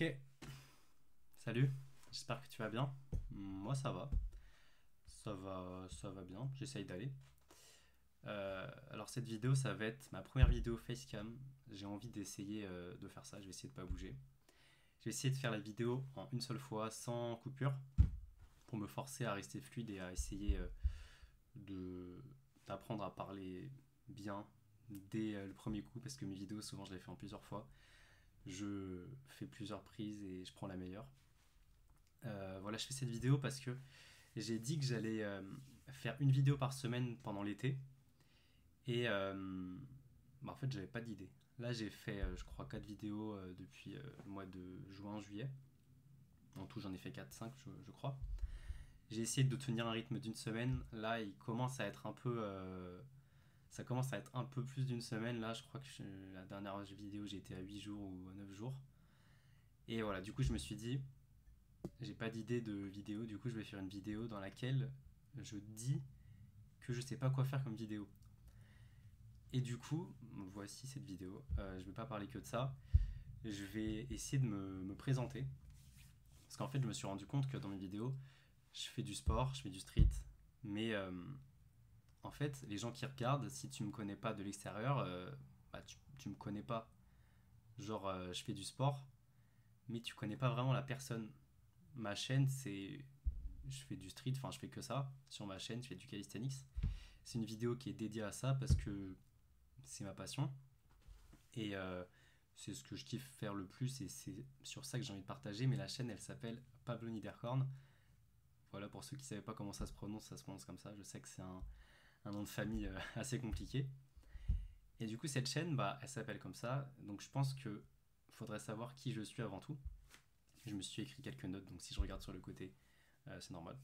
Ok, salut, j'espère que tu vas bien. Moi ça va bien, j'essaye d'aller. Alors cette vidéo, ça va être ma première vidéo facecam. J'ai envie d'essayer de faire ça, je vais essayer de pas bouger. Je vais essayer de faire la vidéo en une seule fois, sans coupure, pour me forcer à rester fluide et à essayer de d'apprendre à parler bien dès le premier coup, parce que mes vidéos, souvent je les fais en plusieurs fois. Je fais plusieurs prises et je prends la meilleure. Voilà, je fais cette vidéo parce que j'ai dit que j'allais faire une vidéo par semaine pendant l'été. Et en fait, j'avais pas d'idée. Là, j'ai fait, je crois, 4 vidéos depuis le mois de juin, juillet. En tout, j'en ai fait 4, 5, je crois. J'ai essayé de tenir un rythme d'une semaine. Là, il commence à être un peu. Ça commence à être un peu plus d'une semaine. Là, je crois que la dernière vidéo, j'ai été à 8 jours ou à 9 jours. Et voilà, du coup, je me suis dit, j'ai pas d'idée de vidéo. Du coup, je vais faire une vidéo dans laquelle je dis que je sais pas quoi faire comme vidéo. Et du coup, voici cette vidéo. Je vais pas parler que de ça. Je vais essayer de me présenter. Parce qu'en fait, je me suis rendu compte que dans mes vidéos, je fais du sport, je fais du street. Mais en fait, les gens qui regardent, si tu me connais pas de l'extérieur, bah, tu me connais pas. Genre, je fais du sport, mais tu connais pas vraiment la personne. Ma chaîne, c'est. Je fais du street, enfin, je fais que ça. Sur ma chaîne, je fais du calisthenics. C'est une vidéo qui est dédiée à ça parce que c'est ma passion. Et c'est ce que je kiffe faire le plus et c'est sur ça que j'ai envie de partager. Mais la chaîne, elle s'appelle Pablo Niederkorn. Voilà, pour ceux qui ne savaient pas comment ça se prononce comme ça. Je sais que c'est un nom de famille assez compliqué. Et du coup, cette chaîne, bah, elle s'appelle comme ça. Donc je pense que faudrait savoir qui je suis avant tout. Je me suis écrit quelques notes, donc si je regarde sur le côté, c'est normal.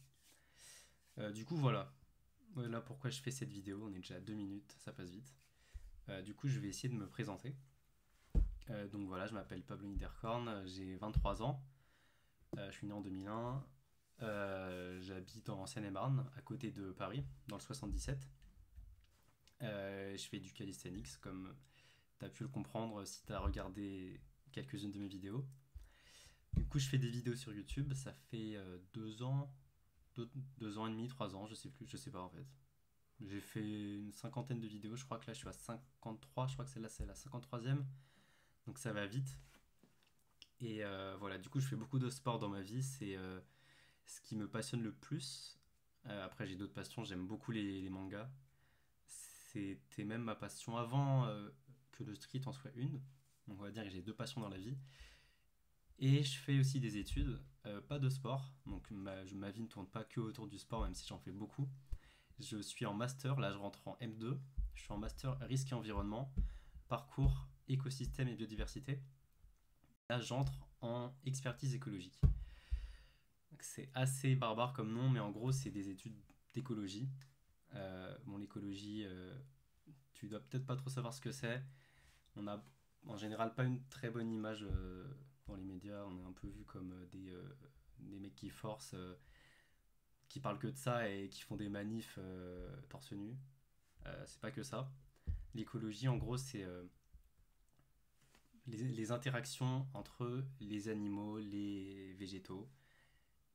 Du coup, voilà pourquoi je fais cette vidéo. On est déjà à 2 minutes, ça passe vite. Du coup, je vais essayer de me présenter. Donc voilà, je m'appelle Pablo Niederkorn, j'ai 23 ans, je suis né en 2001, j'habite en Seine-et-Marne, à côté de Paris, dans le 77. Je fais du calisthenics, comme tu as pu le comprendre si tu as regardé quelques-unes de mes vidéos. Du coup, je fais des vidéos sur YouTube, ça fait 2 ans, 2 ans et demi, 3 ans, je sais plus, je sais pas en fait. J'ai fait une cinquantaine de vidéos, je crois que là je suis à 53, je crois que celle-là c'est la 53e, donc ça va vite. Et voilà, du coup, je fais beaucoup de sport dans ma vie. C'est ce qui me passionne le plus. Après, j'ai d'autres passions. J'aime beaucoup les mangas. C'était même ma passion avant que le street en soit une. Donc, on va dire que j'ai deux passions dans la vie. Et je fais aussi des études, pas de sport. Donc, ma vie ne tourne pas que autour du sport, même si j'en fais beaucoup. Je suis en master. Là, je rentre en M2. Je suis en master risque et environnement, parcours écosystème et biodiversité. Là, j'entre en expertise écologique. C'est assez barbare comme nom, mais en gros, c'est des études d'écologie. Bon, l'écologie, tu dois peut-être pas trop savoir ce que c'est. On a en général pas une très bonne image dans les médias. On est un peu vu comme des mecs qui forcent, qui parlent que de ça et qui font des manifs torse nu. C'est pas que ça. L'écologie, en gros, c'est les interactions entre les animaux, les végétaux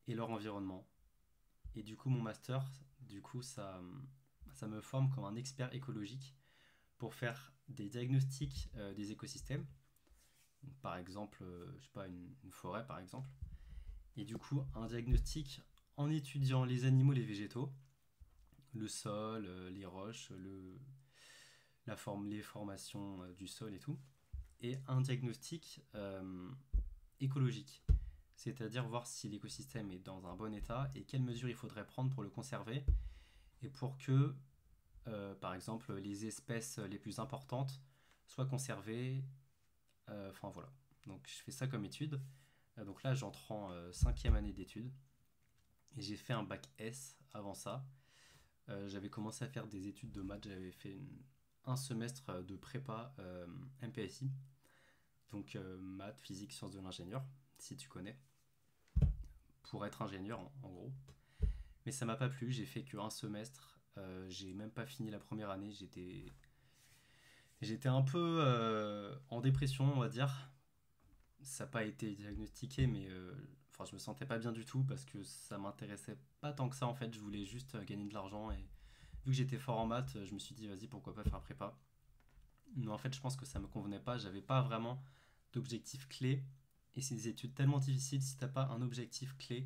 et leur environnement. Et du coup, mon master, du coup, ça me forme comme un expert écologique pour faire des diagnostics des écosystèmes. Donc, par exemple, je sais pas, une forêt par exemple. Et du coup, un diagnostic en étudiant les animaux, les végétaux, le sol, les roches, les formations du sol et tout. Et un diagnostic écologique. C'est-à-dire voir si l'écosystème est dans un bon état et quelles mesures il faudrait prendre pour le conserver et pour que, par exemple, les espèces les plus importantes soient conservées. Enfin voilà. Donc je fais ça comme étude. Donc là, j'entre en cinquième année d'études et j'ai fait un bac S avant ça. J'avais commencé à faire des études de maths. J'avais fait un semestre de prépa MPSI. Donc maths, physique, sciences de l'ingénieur, si tu connais, pour être ingénieur en gros. Mais ça m'a pas plu, j'ai fait qu'un semestre, j'ai même pas fini la première année, j'étais un peu en dépression, on va dire. ça n'a pas été diagnostiqué, mais enfin, je me sentais pas bien du tout parce que ça m'intéressait pas tant que ça en fait. Je voulais juste gagner de l'argent et vu que j'étais fort en maths, je me suis dit vas-y, pourquoi pas faire un prépa. Mais en fait, je pense que ça me convenait pas. J'avais pas vraiment d'objectif clé et c'est des études tellement difficiles si t'as pas un objectif clé.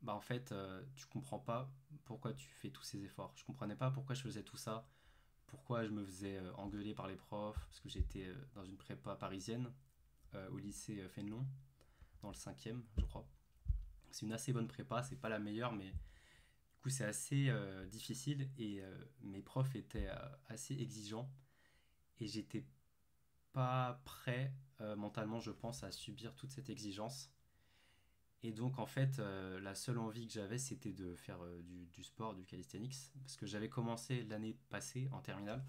Bah en fait, tu comprends pas pourquoi tu fais tous ces efforts. Je comprenais pas pourquoi je faisais tout ça, pourquoi je me faisais engueuler par les profs, parce que j'étais dans une prépa parisienne, au lycée Fénelon, dans le cinquième, je crois. C'est une assez bonne prépa, c'est pas la meilleure, mais du coup c'est assez difficile et mes profs étaient assez exigeants et j'étais pas prêt mentalement, je pense, à subir toute cette exigence. Et donc en fait, la seule envie que j'avais, c'était de faire du sport, du calisthenics, parce que j'avais commencé l'année passée en terminale,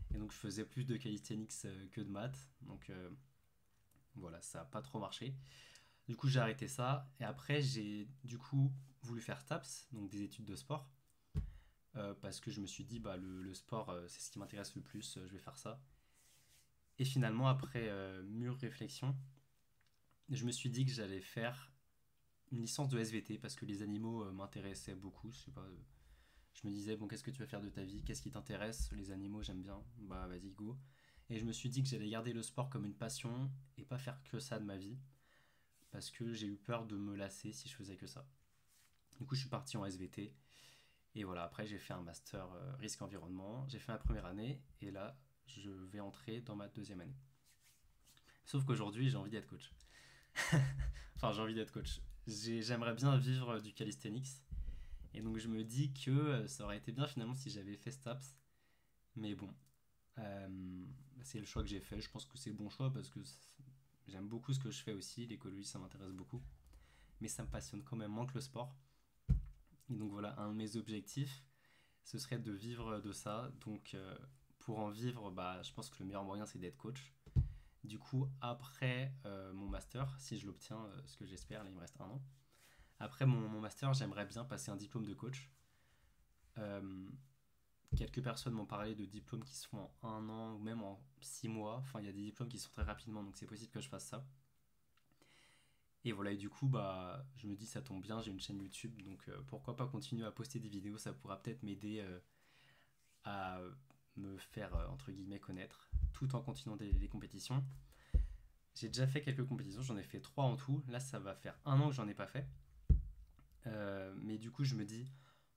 et donc je faisais plus de calisthenics que de maths, donc voilà, ça n'a pas trop marché. Du coup, j'ai arrêté ça, et après, j'ai du coup voulu faire STAPS, donc des études de sport, parce que je me suis dit, bah, le sport, c'est ce qui m'intéresse le plus, je vais faire ça. Et finalement, après mûre réflexion, je me suis dit que j'allais faire une licence de SVT parce que les animaux m'intéressaient beaucoup. Je sais pas, je me disais, bon, qu'est-ce que tu vas faire de ta vie? Qu'est-ce qui t'intéresse? Les animaux, j'aime bien. Bah, vas-y, go. Et je me suis dit que j'allais garder le sport comme une passion et pas faire que ça de ma vie parce que j'ai eu peur de me lasser si je faisais que ça. Du coup, je suis parti en SVT et voilà. Après, j'ai fait un master risque environnement. J'ai fait ma première année et là, je vais entrer dans ma deuxième année. Sauf qu'aujourd'hui, j'ai envie d'être coach. Enfin, j'ai envie d'être coach. J'aimerais bien vivre du calisthenics. Et donc, je me dis que ça aurait été bien finalement si j'avais fait STAPS. Mais bon, euh, c'est le choix que j'ai fait. Je pense que c'est le bon choix parce que j'aime beaucoup ce que je fais aussi. L'écologie, ça m'intéresse beaucoup. Mais ça me passionne quand même moins que le sport. Et donc, voilà, un de mes objectifs, ce serait de vivre de ça. Donc, pour en vivre, bah, je pense que le meilleur moyen, c'est d'être coach. Du coup, après mon master, si je l'obtiens, ce que j'espère, là il me reste un an. Après mon master, j'aimerais bien passer un diplôme de coach. Euh, Quelques personnes m'ont parlé de diplômes qui se font en un an ou même en 6 mois. Enfin, il y a des diplômes qui se font très rapidement, donc c'est possible que je fasse ça. Et voilà, et du coup, bah, je me dis, ça tombe bien, j'ai une chaîne YouTube, donc pourquoi pas continuer à poster des vidéos, ça pourra peut-être m'aider à me faire, entre guillemets, connaître, tout en continuant les compétitions. J'ai déjà fait quelques compétitions, j'en ai fait 3 en tout. Là, ça va faire un an que j'en ai pas fait. Mais du coup, je me dis,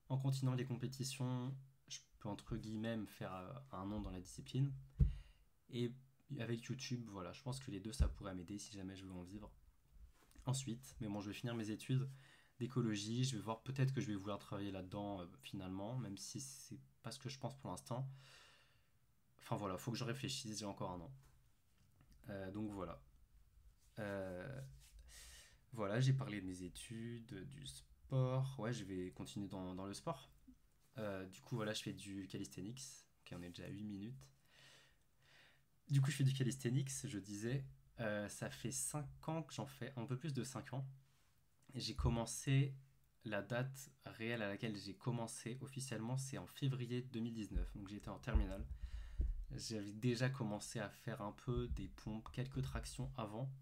en continuant les compétitions, je peux entre guillemets me faire un nom dans la discipline. Et avec YouTube, voilà, je pense que les deux, ça pourrait m'aider si jamais je veux en vivre. Ensuite, mais bon, je vais finir mes études d'écologie. Je vais voir, peut-être que je vais vouloir travailler là-dedans finalement, même si c'est pas ce que je pense pour l'instant. Enfin voilà, faut que je réfléchisse, j'ai encore un an. Donc voilà. Euh, Voilà, j'ai parlé de mes études, du sport. Ouais, je vais continuer dans le sport. Du coup, voilà, je fais du calisthenics. Ok, on est déjà à 8 minutes. Du coup, je fais du calisthenics, je disais. Ça fait 5 ans que j'en fais, un peu plus de 5 ans. J'ai commencé, la date réelle à laquelle j'ai commencé officiellement, c'est en février 2019. Donc j'étais en terminale. J'avais déjà commencé à faire un peu des pompes, quelques tractions avant,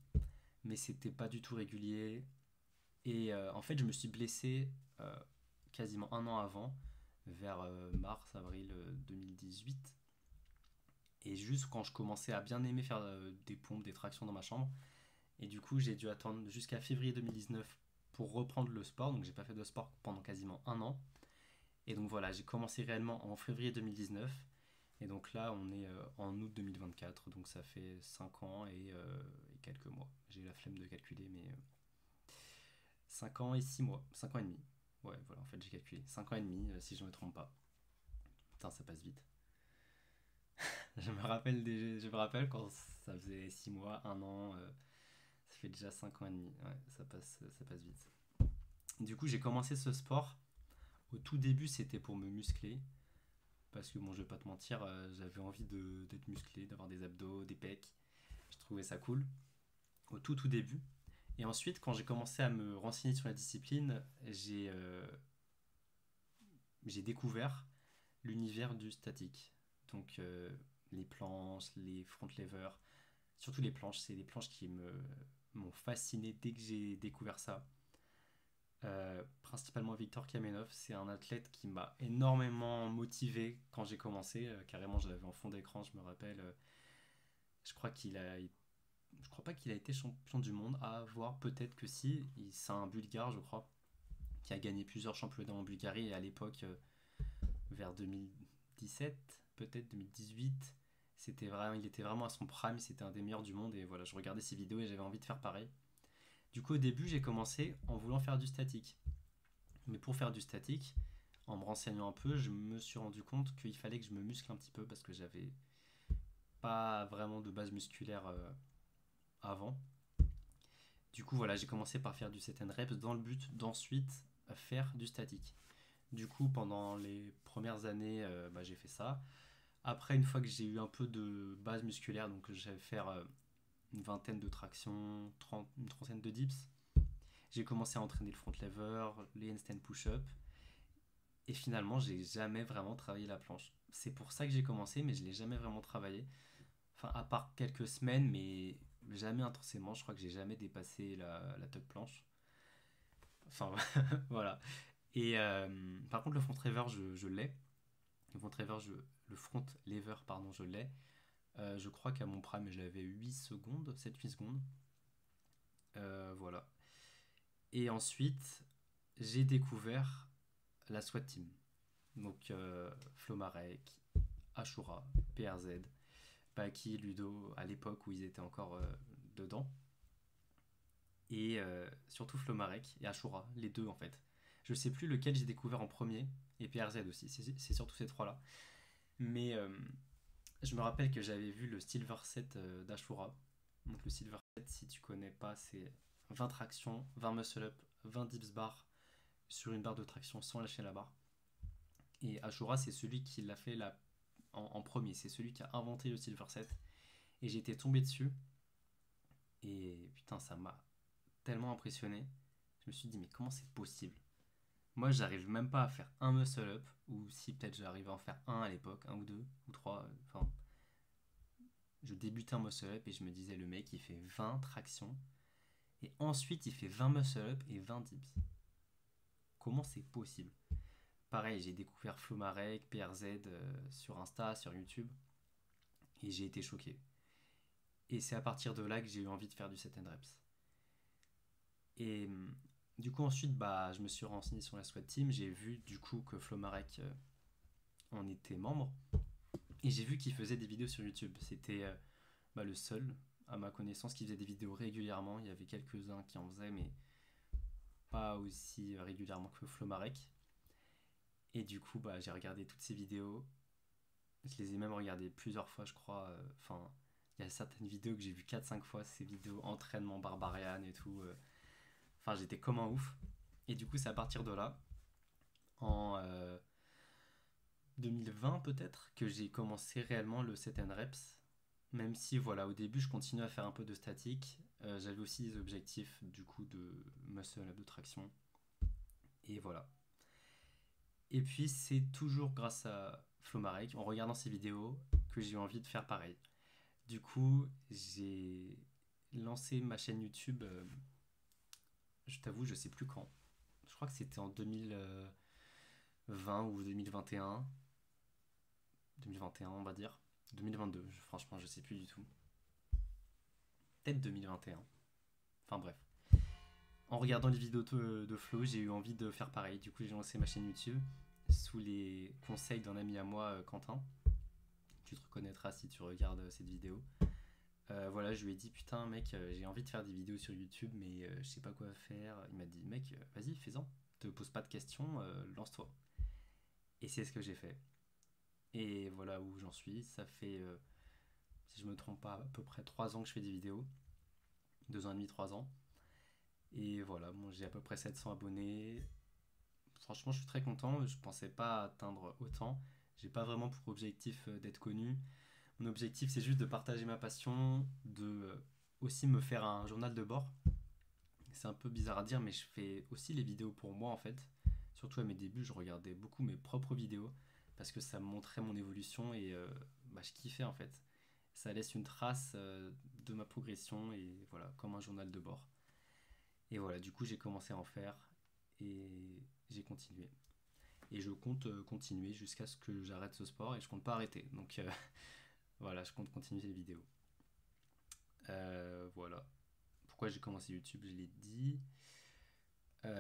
mais c'était pas du tout régulier. Et en fait, je me suis blessé euh, quasiment un an avant, vers mars, avril 2018. Et juste quand je commençais à bien aimer faire des pompes, des tractions dans ma chambre. Et du coup, j'ai dû attendre jusqu'à février 2019 pour reprendre le sport. Donc, j'ai pas fait de sport pendant quasiment un an. Et donc voilà, j'ai commencé réellement en février 2019. Et donc là, on est en août 2024. Donc ça fait 5 ans et quelques mois. J'ai la flemme de calculer, mais 5 ans et 6 mois. 5 ans et demi. Ouais, voilà, en fait, j'ai calculé. 5 ans et demi, si je ne me trompe pas. Putain, ça passe vite. Je me rappelle quand ça faisait 6 mois, un an, ça fait déjà 5 ans et demi. Ouais, ça passe vite. Du coup, j'ai commencé ce sport. Au tout début, c'était pour me muscler. Parce que, bon, je vais pas te mentir, j'avais envie d'être musclé, d'avoir des abdos, des pecs. Je trouvais ça cool. Au tout début. Et ensuite, quand j'ai commencé à me renseigner sur la discipline, j'ai découvert l'univers du statique. Donc les planches, les front levers, surtout les planches, c'est des planches qui m'ont fasciné dès que j'ai découvert ça. Principalement Victor Kamenov, c'est un athlète qui m'a énormément motivé quand j'ai commencé. Carrément, je l'avais en fond d'écran, je me rappelle. Je crois qu'il a, je crois pas qu'il a été champion du monde. À voir, peut-être que si. C'est un Bulgare, je crois, qui a gagné plusieurs championnats en Bulgarie et à l'époque, vers 2017, peut-être 2018. Il était vraiment à son prime, c'était un des meilleurs du monde et voilà, je regardais ses vidéos et j'avais envie de faire pareil. Du coup, au début, j'ai commencé en voulant faire du statique. Mais pour faire du statique, en me renseignant un peu, je me suis rendu compte qu'il fallait que je me muscle un petit peu parce que j'avais pas vraiment de base musculaire avant. Du coup, voilà, j'ai commencé par faire du set and reps dans le but d'ensuite faire du statique. Du coup, pendant les premières années, j'ai fait ça. Après, une fois que j'ai eu un peu de base musculaire, donc j'allais faire une vingtaine de tractions, une trentaine de dips, j'ai commencé à entraîner le front lever, les handstand push-up. Et finalement, j'ai jamais vraiment travaillé la planche. C'est pour ça que j'ai commencé, mais je l'ai jamais vraiment travaillé. Enfin, à part quelques semaines, mais jamais intensément. Je crois que j'ai jamais dépassé la tuck planche. Enfin, voilà. Et par contre, le front lever, je l'ai. Le front lever, le front lever, pardon, je l'ai. Je crois qu'à mon prime, j'avais 8 secondes, 7-8 secondes. Voilà. Et ensuite, j'ai découvert la SWAT Team. Donc Flomarek, Ashura, PRZ, Paki, Ludo, à l'époque où ils étaient encore dedans. Et surtout Flomarek et Ashura, les deux en fait. Je sais plus lequel j'ai découvert en premier, et PRZ aussi, c'est surtout ces trois-là. Mais je me rappelle que j'avais vu le Silver Set d'Ashura. Donc le Silver Set, si tu connais pas, c'est 20 tractions, 20 muscle-up, 20 dips bar sur une barre de traction sans lâcher la barre. Et Ashura, c'est celui qui l'a fait en premier. C'est celui qui a inventé le Silver Set. Et j'ai été tombé dessus. Et putain, ça m'a tellement impressionné. Je me suis dit, mais comment c'est possible? Moi, j'arrive même pas à faire un muscle-up. Ou si peut-être j'arrive à en faire un à l'époque, un ou deux, ou trois. Enfin, je débutais un muscle-up et je me disais, le mec, il fait 20 tractions. Et ensuite, il fait 20 muscle-up et 20 dips. Comment c'est possible? Pareil, j'ai découvert Flomarek, PRZ sur Insta, sur YouTube, et j'ai été choqué. Et c'est à partir de là que j'ai eu envie de faire du set and reps. Et du coup, ensuite, je me suis renseigné sur la SWAT Team. J'ai vu du coup que Flomarek en était membre. Et j'ai vu qu'il faisait des vidéos sur YouTube. C'était le seul, à ma connaissance, qui faisait des vidéos régulièrement. Il y avait quelques-uns qui en faisaient, mais pas aussi régulièrement que Flomarek. Et du coup, j'ai regardé toutes ces vidéos. Je les ai même regardées plusieurs fois, je crois. Enfin, il y a certaines vidéos que j'ai vues 4-5 fois, ces vidéos entraînement barbarian et tout. Enfin, j'étais comme un ouf. Et du coup, c'est à partir de là, en 2020 peut-être, que j'ai commencé réellement le set and reps. Même si, voilà, au début, je continuais à faire un peu de statique. J'avais aussi des objectifs, du coup, de muscle-up, de traction. Et voilà. Et puis, c'est toujours grâce à Flomarek, en regardant ses vidéos, que j'ai eu envie de faire pareil. Du coup, j'ai lancé ma chaîne YouTube, je t'avoue, je sais plus quand. Je crois que c'était en 2020 ou 2021. 2021, on va dire. 2022, franchement, je sais plus du tout. Peut-être 2021. Enfin bref. En regardant les vidéos de Flo, j'ai eu envie de faire pareil. Du coup, j'ai lancé ma chaîne YouTube sous les conseils d'un ami à moi, Quentin. Tu te reconnaîtras si tu regardes cette vidéo. Voilà, je lui ai dit putain mec, j'ai envie de faire des vidéos sur YouTube, mais je sais pas quoi faire. Il m'a dit mec, vas-y, fais-en. Te pose pas de questions, lance-toi. Et c'est ce que j'ai fait. Et voilà où j'en suis. Ça fait, si je me trompe pas, à peu près 3 ans que je fais des vidéos. 2 ans et demi, 3 ans. Et voilà, bon, j'ai à peu près 700 abonnés. Franchement, je suis très content. Je pensais pas atteindre autant. J'ai pas vraiment pour objectif d'être connu. Mon objectif, c'est juste de partager ma passion, de aussi me faire un journal de bord. C'est un peu bizarre à dire, mais je fais aussi les vidéos pour moi en fait. Surtout à mes débuts, je regardais beaucoup mes propres vidéos parce que ça me montrait mon évolution et je kiffais en fait. Ça laisse une trace de ma progression et voilà, comme un journal de bord. Et voilà, du coup, j'ai commencé à en faire et j'ai continué. Et je compte continuer jusqu'à ce que j'arrête ce sport et je compte pas arrêter. Donc voilà, je compte continuer les vidéos. Voilà. Pourquoi j'ai commencé YouTube, je l'ai dit.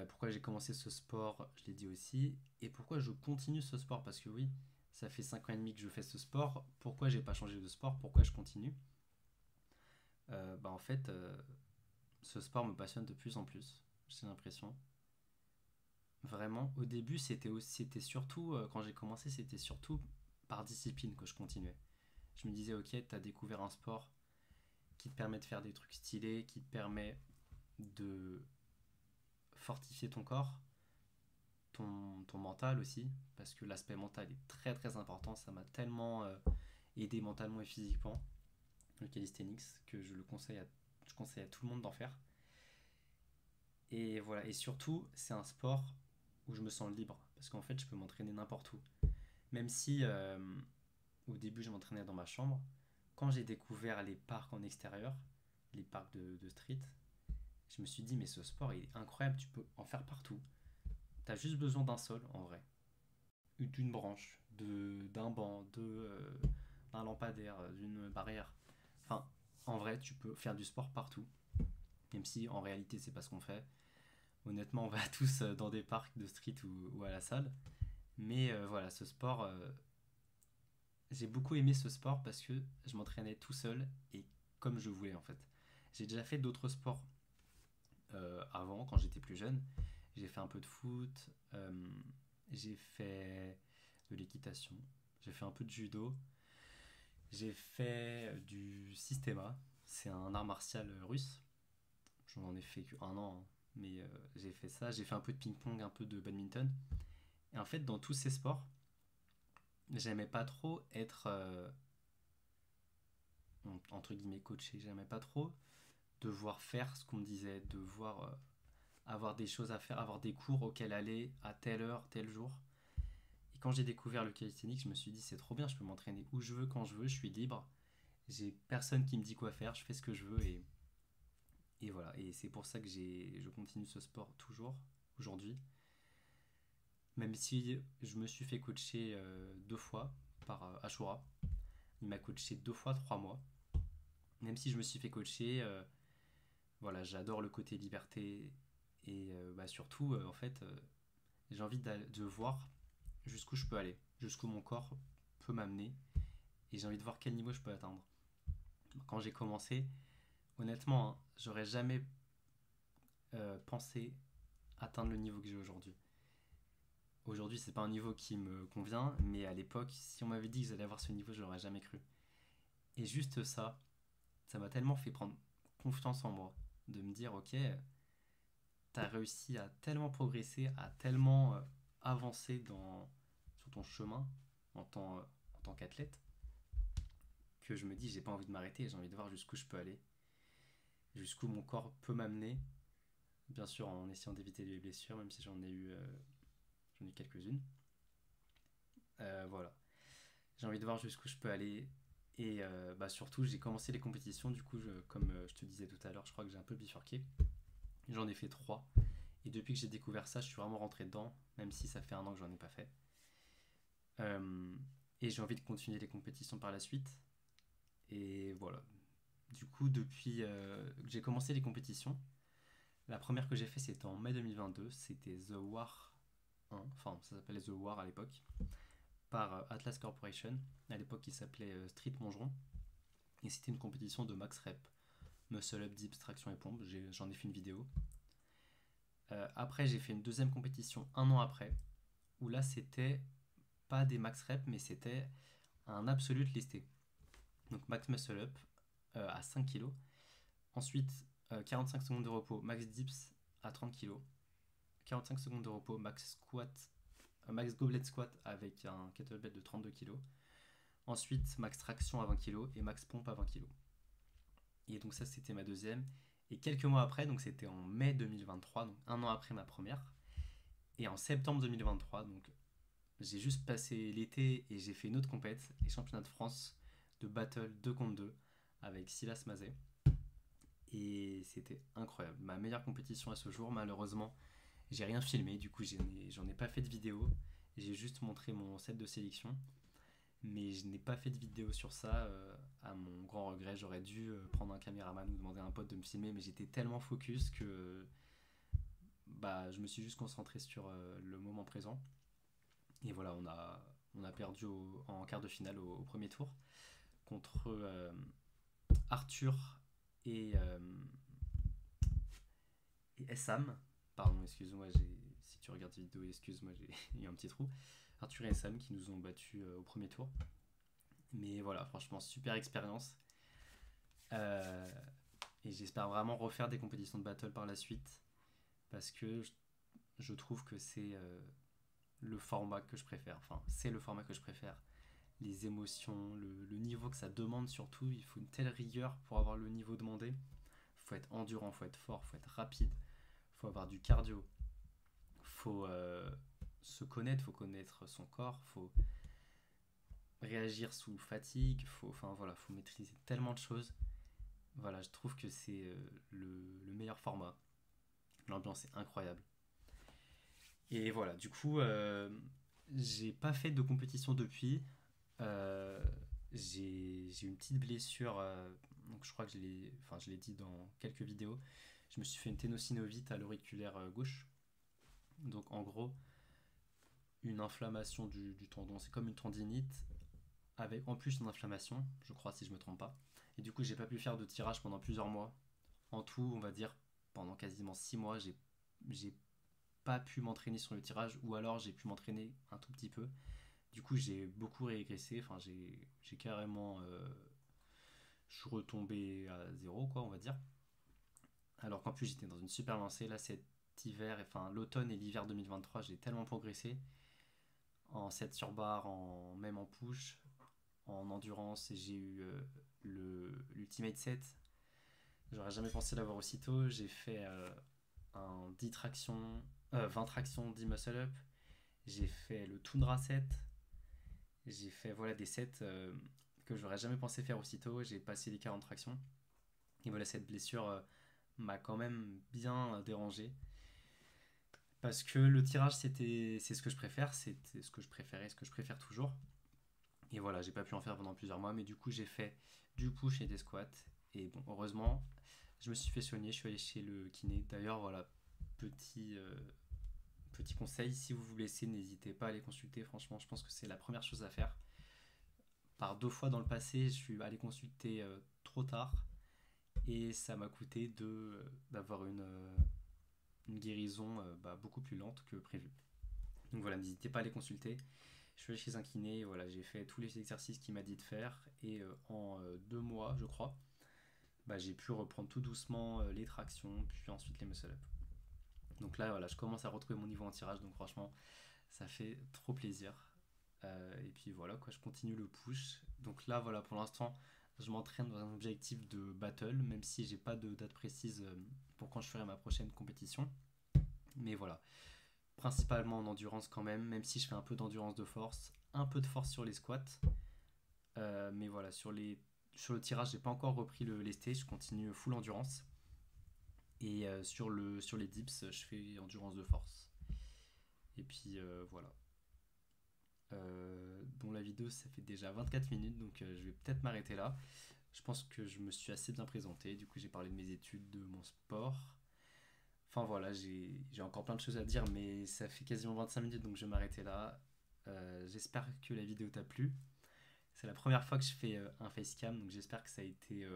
Pourquoi j'ai commencé ce sport, je l'ai dit aussi. Et pourquoi je continue ce sport, parce que oui, ça fait 5 ans et demi que je fais ce sport. Pourquoi j'ai pas changé de sport? Pourquoi je continue? En fait, ce sport me passionne de plus en plus, j'ai l'impression. Vraiment, au début, c'était surtout, quand j'ai commencé, c'était surtout par discipline que je continuais. Je me disais, ok, t'as découvert un sport qui te permet de faire des trucs stylés, qui te permet de fortifier ton corps, ton mental aussi, parce que l'aspect mental est très très important. Ça m'a tellement aidé mentalement et physiquement, le calisthenics, que je conseille à tout le monde d'en faire. Et voilà, et surtout, c'est un sport où je me sens libre, parce qu'en fait, je peux m'entraîner n'importe où. Même si au début, je m'entraînais dans ma chambre, quand j'ai découvert les parcs en extérieur, les parcs de street, je me suis dit, mais ce sport, il est incroyable, tu peux en faire partout. T'as juste besoin d'un sol, en vrai. D'une branche, d'un banc, d'un lampadaire, d'une barrière. Enfin, en vrai, tu peux faire du sport partout. Même si, en réalité, c'est pas ce qu'on fait. Honnêtement, on va tous dans des parcs de street ou à la salle. Mais voilà, ce sport, j'ai beaucoup aimé ce sport parce que je m'entraînais tout seul et comme je voulais en fait. J'ai déjà fait d'autres sports avant, quand j'étais plus jeune. J'ai fait un peu de foot, j'ai fait de l'équitation, j'ai fait un peu de judo, j'ai fait du systema, c'est un art martial russe. J'en ai fait qu'un an, hein. Mais j'ai fait ça, j'ai fait un peu de ping-pong, un peu de badminton. Et en fait, dans tous ces sports, j'aimais pas trop être entre guillemets coaché. J'aimais pas trop devoir faire ce qu'on me disait, devoir avoir des choses à faire, avoir des cours auxquels aller à telle heure, tel jour. Et quand j'ai découvert le calisthenics, je me suis dit c'est trop bien, je peux m'entraîner où je veux, quand je veux, je suis libre. J'ai personne qui me dit quoi faire, je fais ce que je veux et voilà. Et c'est pour ça que je continue ce sport toujours, aujourd'hui. Même si je me suis fait coacher 2 fois par Ashura. Il m'a coaché 2 fois 3 mois. Même si je me suis fait coacher, voilà, j'adore le côté liberté et surtout, en fait, j'ai envie de voir jusqu'où je peux aller, jusqu'où mon corps peut m'amener et j'ai envie de voir quel niveau je peux atteindre. Quand j'ai commencé, honnêtement, hein, j'aurais jamais pensé atteindre le niveau que j'ai aujourd'hui. Aujourd'hui, c'est pas un niveau qui me convient, mais à l'époque, si on m'avait dit que j'allais avoir ce niveau, je l'aurais jamais cru. Et juste ça m'a tellement fait prendre confiance en moi, de me dire, ok, t'as réussi à tellement progresser, à tellement avancer sur ton chemin en tant qu'athlète, que je me dis, j'ai pas envie de m'arrêter, j'ai envie de voir jusqu'où je peux aller, jusqu'où mon corps peut m'amener, bien sûr en essayant d'éviter les blessures, même si j'en ai eu quelques-unes. Voilà, j'ai envie de voir jusqu'où je peux aller. Et surtout, j'ai commencé les compétitions, du coup, comme je te disais tout à l'heure, je crois que j'ai un peu bifurqué. J'en ai fait 3. Et depuis que j'ai découvert ça, je suis vraiment rentré dedans, même si ça fait un an que j'en ai pas fait. Euh, et j'ai envie de continuer les compétitions par la suite. Et voilà. Du coup, depuis que j'ai commencé les compétitions, la première que j'ai fait c'était en mai 2022. C'était The War 1. Enfin, ça s'appelait The War à l'époque. Par Atlas Corporation. À l'époque, il s'appelait Street Mongeron. Et c'était une compétition de max rep. Muscle up, dips, traction et pompe. J'en ai fait une vidéo. Après, j'ai fait une deuxième compétition un an après, où là, c'était pas des max reps, mais c'était un absolute listé. Donc max muscle up à 5 kg. Ensuite, 45 secondes de repos, max dips à 30 kg. 45 secondes de repos, max squat, max goblet squat avec un kettlebell de 32 kg. Ensuite, max traction à 20 kg et max pompe à 20 kg. Et donc ça, c'était ma deuxième. Et quelques mois après, donc c'était en mai 2023, donc un an après ma première. Et en septembre 2023, donc j'ai juste passé l'été et j'ai fait une autre compète, les championnats de France de battle 2 contre 2 avec Silas Mazet. et c'était incroyable. Ma meilleure compétition à ce jour, malheureusement, j'ai rien filmé, du coup j'en ai pas fait de vidéo. J'ai juste montré mon set de sélection, mais je n'ai pas fait de vidéo sur ça. À mon grand regret, j'aurais dû prendre un caméraman ou demander à un pote de me filmer, mais j'étais tellement focus que je me suis juste concentré sur le moment présent. Et voilà, on a perdu en quart de finale au premier tour contre Arthur et, euh, et Essam. Pardon, excuse-moi, si tu regardes cette vidéo, excuse-moi, j'ai eu un petit trou. Arthur et Essam qui nous ont battus au premier tour. Mais voilà, franchement, super expérience. Euh, et j'espère vraiment refaire des compétitions de battle par la suite. Parce que je trouve que c'est le format que je préfère. Enfin, c'est le format que je préfère. Les émotions, le niveau que ça demande surtout. Il faut une telle rigueur pour avoir le niveau demandé. Il faut être endurant, il faut être fort, il faut être rapide. Il faut avoir du cardio. Il faut se connaître, il faut connaître son corps. Il faut réagir sous fatigue. Enfin voilà, faut maîtriser tellement de choses. Voilà, je trouve que c'est le meilleur format. L'ambiance est incroyable. Et voilà, du coup, j'ai pas fait de compétition depuis. Euh, j'ai une petite blessure, donc je crois que je l'ai dit dans quelques vidéos. Je me suis fait une ténosynovite à l'auriculaire gauche. Donc en gros, une inflammation du tendon. C'est comme une tendinite, avec en plus une inflammation, je crois, si je me trompe pas. Et du coup, j'ai pas pu faire de tirage pendant plusieurs mois. En tout, on va dire, pendant quasiment 6 mois, j'ai pas pu m'entraîner sur le tirage, ou alors j'ai pu m'entraîner un tout petit peu. Du coup, j'ai beaucoup régressé. Enfin, j'ai carrément. Je suis retombé à zéro, quoi, on va dire. Alors qu'en plus, j'étais dans une super lancée. Là, cet hiver, enfin, l'automne et l'hiver 2023, j'ai tellement progressé. En 7 sur barre, même en push, en endurance. Et j'ai eu l'Ultimate 7. J'aurais jamais pensé l'avoir aussitôt. J'ai fait un 10 tractions, 20 tractions, 10 muscle up. J'ai fait le Tundra 7. J'ai fait voilà, des sets que j'aurais jamais pensé faire aussitôt. J'ai passé les 40 tractions. Et voilà, cette blessure m'a quand même bien dérangé. Parce que le tirage, c'est ce que je préfère. C'était ce que je préférais, ce que je préfère toujours. Et voilà, j'ai pas pu en faire pendant plusieurs mois. Mais du coup, j'ai fait du push et des squats. Et bon, heureusement, je me suis fait soigner. Je suis allé chez le kiné. D'ailleurs, voilà, petit conseil, si vous vous blessez, n'hésitez pas à aller consulter. Franchement, je pense que c'est la première chose à faire. Par 2 fois dans le passé, je suis allé consulter trop tard et ça m'a coûté d'avoir une guérison beaucoup plus lente que prévu. Donc voilà, n'hésitez pas à aller consulter. Je suis allé chez un kiné, et voilà, j'ai fait tous les exercices qu'il m'a dit de faire et en 2 mois, je crois, j'ai pu reprendre tout doucement les tractions, puis ensuite les muscle up. Donc là, voilà, je commence à retrouver mon niveau en tirage, donc franchement, ça fait trop plaisir. Et puis voilà, quoi, je continue le push. Donc là, voilà, pour l'instant, je m'entraîne dans un objectif de battle, même si j'ai pas de date précise pour quand je ferai ma prochaine compétition. Mais voilà, principalement en endurance quand même si je fais un peu d'endurance de force, un peu de force sur les squats. Mais voilà, sur le tirage, j'ai pas encore repris le lesté, je continue full endurance. Et sur les dips, je fais endurance de force. Et puis voilà. Dont la vidéo ça fait déjà 24 minutes, donc je vais peut-être m'arrêter là. Je pense que je me suis assez bien présenté, du coup j'ai parlé de mes études, de mon sport. Enfin voilà, j'ai encore plein de choses à dire, mais ça fait quasiment 25 minutes, donc je vais m'arrêter là. J'espère que la vidéo t'a plu. C'est la première fois que je fais un facecam, donc j'espère que ça a été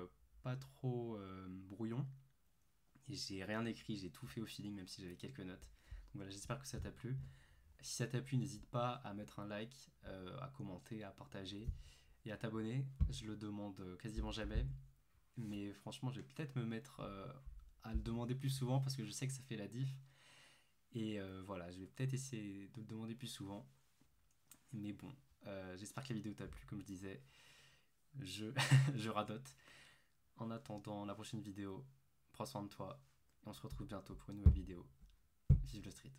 pas trop brouillon. Et j'ai rien écrit, j'ai tout fait au feeling, même si j'avais quelques notes. Donc voilà, j'espère que ça t'a plu. Si ça t'a plu, n'hésite pas à mettre un like, à commenter, à partager et à t'abonner. Je le demande quasiment jamais. Mais franchement, je vais peut-être me mettre à le demander plus souvent parce que je sais que ça fait la diff. Et voilà, je vais peut-être essayer de le demander plus souvent. Mais bon, j'espère que la vidéo t'a plu, comme je disais. Je, je radote. En attendant la prochaine vidéo, prends soin de toi. Et on se retrouve bientôt pour une nouvelle vidéo. Vive le street.